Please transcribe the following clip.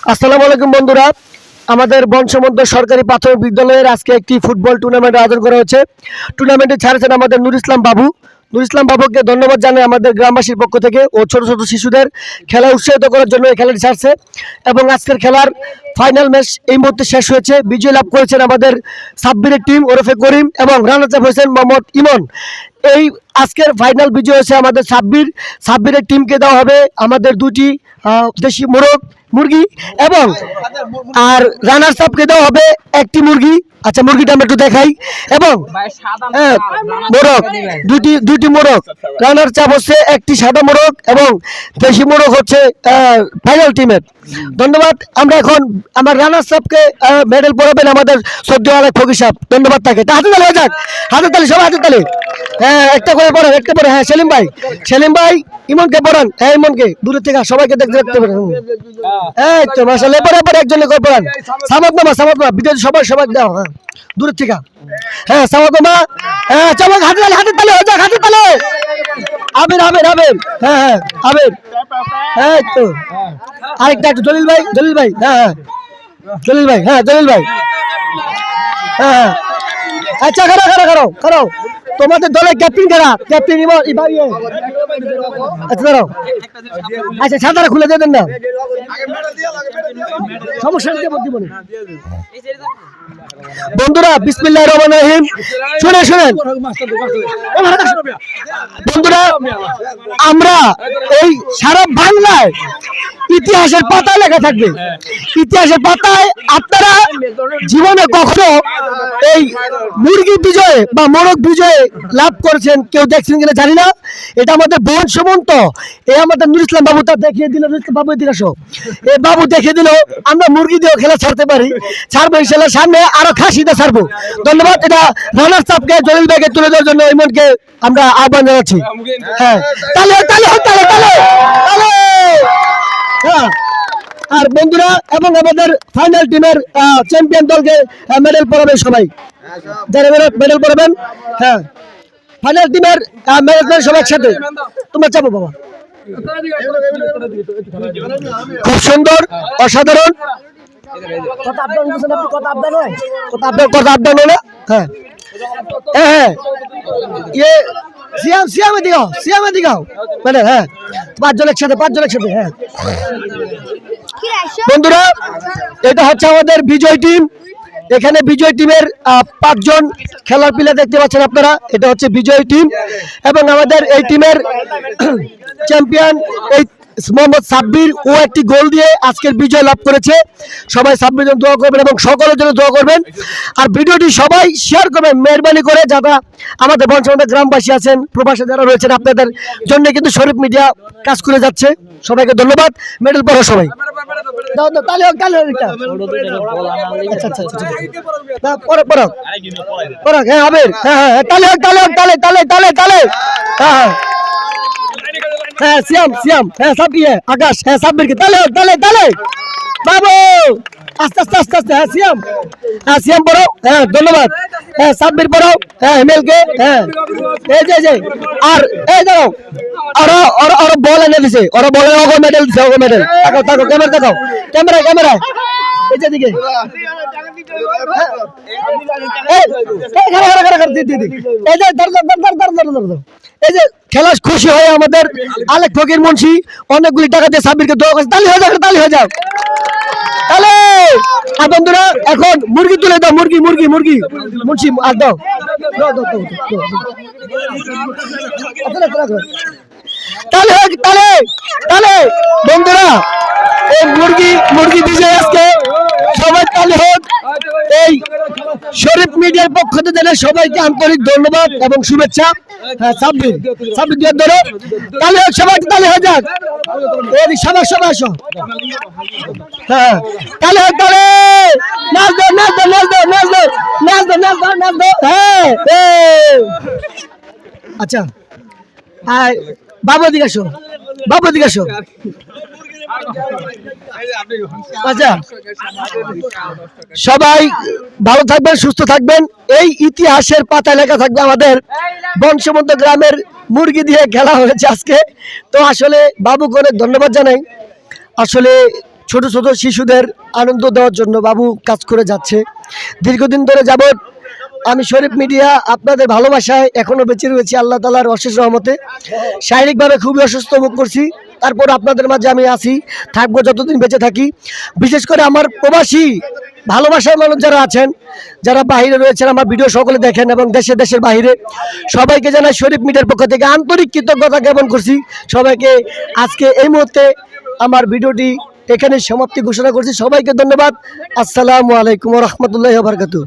আসসালামু আলাইকুম বন্ধুরা, আমাদের বংশমধ্য সরকারি প্রাথমিক বিদ্যালয়ের আজকে একটি ফুটবল টুর্নামেন্ট আয়োজন করা হয়েছে। টুর্নামেন্টে ছাড়ছেন আমাদের নুর ইসলাম বাবুকে ধন্যবাদ জানাই আমাদের গ্রামবাসীর পক্ষ থেকে। ও ছোট ছোট শিশুদের খেলা উৎসাহিত করার জন্য এই খেলাটি ছাড়ছে এবং আজকের খেলার ফাইনাল ম্যাচ এই মুহূর্তে শেষ হয়েছে। বিজয় লাভ করেছেন আমাদের সাব্বিরের টিম ওরফে করিম এবং রানার্স আপ হয়েছেন মোহাম্মদ ইমন। এই আজকের ফাইনাল বিজয় হয়েছে আমাদের সাব্বিরের টিমকে দেওয়া হবে আমাদের দুটি দেশি মুরগি এবং আর রানার্স আপকে দেওয়া হবে একটি মুরগি। আচ্ছা, মুরগিটা আমরা একটু দেখাই এবং মোরগ দুটি মোরগ, রানার্স আপ হচ্ছে একটি সাদা মোরগ এবং দেশি মোরগ হচ্ছে ফাইনাল টিমের। ধন্যবাদ। আমরা এখন আমার রানার্স আপকে মেডেল পড়াবেন আমাদের সদ্য আলেক ফকির সাহেব। ধন্যবাদ তাকে। হাতে তালি হয়ে যাক, হাতে তালি, সবাই হাতে তালি। হ্যাঁ, একটা করে পড়ান, একটা করে। হ্যাঁ, সেলিম ভাই ইমনকে পড়ান। হ্যাঁ, ইমনকে দূরের থেকে সবাইকে দেখতে পারেন। এই তো মাশাআল্লাহ, পরে একজনে করে পড়ান। সামাদ মামা বিদেশ সবাই দাও। হ্যাঁ, দূরের থেকে। হ্যাঁ, সামাদ মামা। হ্যাঁ, চমক, হাতে তালি হয়ে যাক, হাতে তালি। আবির। হ্যাঁ, আবির। হ্যাঁ, তো আরেকটা একটু জলিল ভাই। হ্যাঁ, জলিল ভাই। হ্যাঁ, আচ্ছা, খারাপ। তোমাদের দলের ক্যাপ্টেন আচ্ছা, দাঁড়াও। আচ্ছা, ছাতাটা খুলে দেবেন না, সমস্যা নেই। বন্ধুরা, বিসমিল্লাহির রহমানির রহিম। শুনেন বন্ধুরা, আমরা এই সারা বাংলায় ইতিহাসের পাতায় লেখা থাকবে। ইতিহাসের পাতায় আপনারা জীবনে কখনো এই মুরগি বিজয়ে বা মোরগ বিজয়ে লাভ করেছেন কেউ দেখছেন কিনা জানি না। এটা আমাদের বোন সুমন্ত, এই আমাদের নুর ইসলাম বাবু তা দেখিয়ে দিল। নুর ইসলাম বাবু এদিকে আসো। এই বাবু দেখিয়ে দিল আমরা মুরগি দিয়েও খেলা ছাড়তে পারি। ছাড়বো ইনশাল্লাহ, সামনে আরো খাসিতে ছাড়বো। ধন্যবাদ। এটা রানার্স আপকে জলিল ভাইকে তুলে দেওয়ার জন্য ইমনকে আমরা আহ্বান জানাচ্ছি। হ্যাঁ, তালে। হ্যাঁ, আর বন্ধুরা এবং আমাদের ফাইনাল টিমের চ্যাম্পিয়ন দলকে মেডেল পড়াবেন সবাই, যারা মেডেল পড়াবেন। হ্যাঁ, ফাইনাল টিমের ম্যানেজমেন্ট সবার সাথে তোমরা চাপো বাবা। খুব সুন্দর, অসাধারণ। কথা আবদান হলো। হ্যাঁ, ইয়ে সিয়ামে দিগাও মানে। হ্যাঁ, পাঁচজন একসাথে। হ্যাঁ বন্ধুরা, এটা হচ্ছে আমাদের বিজয় টিম। এখানে বিজয় টিমের 5 জন খেলার প্লেয়ার দেখতে পাচ্ছেন আপনারা। এটা হচ্ছে বিজয় টিম এবং আমাদের এই টিমের চ্যাম্পিয়ন এই মোহাম্মদ সাব্বির। ও একটি গোল দিয়ে আজকের বিজয় লাভ করেছে। সবাই সাব্বির জন্য দোয়া করবেন এবং সকলের জন্য দোয়া করবেন। আর ভিডিওটি সবাই শেয়ার করবেন মেহরবানি করে। যারা আমাদের বংশমধ্যে গ্রামবাসী আছেন, প্রবাসী যারা রয়েছেন, আপনাদের জন্য কিন্তু শরীফ মিডিয়া কাজ করে যাচ্ছে। সবাইকে ধন্যবাদ। মেডেল পড়ো সবাই। হ্যাঁ, সিয়াম। হ্যাঁ, আকাশ। হ্যাঁ, সাব্বির কি তালে বাবু। আস্তে। হ্যাঁ, সিয়াম পড়াও। হ্যাঁ, ধন্যবাদ। হ্যাঁ, সাব্বির পড়াও। হ্যাঁ, হেমেলকে। হ্যাঁ, এই যে আর এই দাও। ওরা বল এনে দিছে। ওরা বলে মেডেল দিছে। মেডেল তাকাও ক্যামেরা এই যে দিকে। এই যে খেলা খুশি হয়ে আমাদের আলেক ফকির মুন্সি অনেকগুলি টাকা দিয়ে সাব্বিরকে দোয়া করছে। তালি হয়ে যাও। তাহলে বন্ধুরা, এখন মুরগি তুলে দাও। মুরগি মুন্সি আর দাও। তাহলে বন্ধুরা, এই মুরগি বিজয় আজকে সবাই তালি হোক। এই শরীফ মিডিয়ার পক্ষ থেকে জানাই সবাইকে আন্তরিক ধন্যবাদ এবং শুভেচ্ছা। হ্যাঁ, সাব্বির দিয়ে ধরো। তালি হোক, সবাই তালি হয়ে যাক। সবাই আসো। হ্যাঁ, তালি হোক। নাচ দো। হ্যাঁ, আচ্ছা, বাবু দিকে আসো। আচ্ছা, সবাই ভালো থাকবেন, সুস্থ থাকবেন। এই ইতিহাসের পাতায় লেখা থাকবে আমাদের বংশমধ্য গ্রামের মুরগি দিয়ে খেলা হয়েছে আজকে। তো আসলে বাবুকে অনেক ধন্যবাদ জানাই। আসলে ছোট ছোট শিশুদের আনন্দ দেওয়ার জন্য বাবু কাজ করে যাচ্ছে। দীর্ঘদিন ধরে যাবৎ আমি শরীফ মিডিয়া আপনাদের ভালোবাসায় এখনো বেঁচে রয়েছি আল্লাহ তাআলার অশেষ রহমতে। শারীরিকভাবে খুবই অসুস্থ বোধ করছি, তারপর আপনাদের মাঝে আমি আছি, থাকবো যতদিন বেঁচে থাকি। বিশেষ করে আমার প্রবাসী ভালোবাসার মানুষ যারা আছেন, যারা বাইরে রয়েছেন, আমার ভিডিও সকলে দেখেন এবং দেশের বাইরে সবাইকে জানাই শরীফ মিডিয়ার পক্ষ থেকে আন্তরিক কৃতজ্ঞতা জ্ঞাপন করছি সবাইকে। আজকে এই মুহূর্তে আমার ভিডিওটি এখানে সমাপ্তি ঘোষণা করছি। সবাইকে ধন্যবাদ। আসসালামু আলাইকুম ওয়া রাহমাতুল্লাহি ওয়া বারাকাতুহু।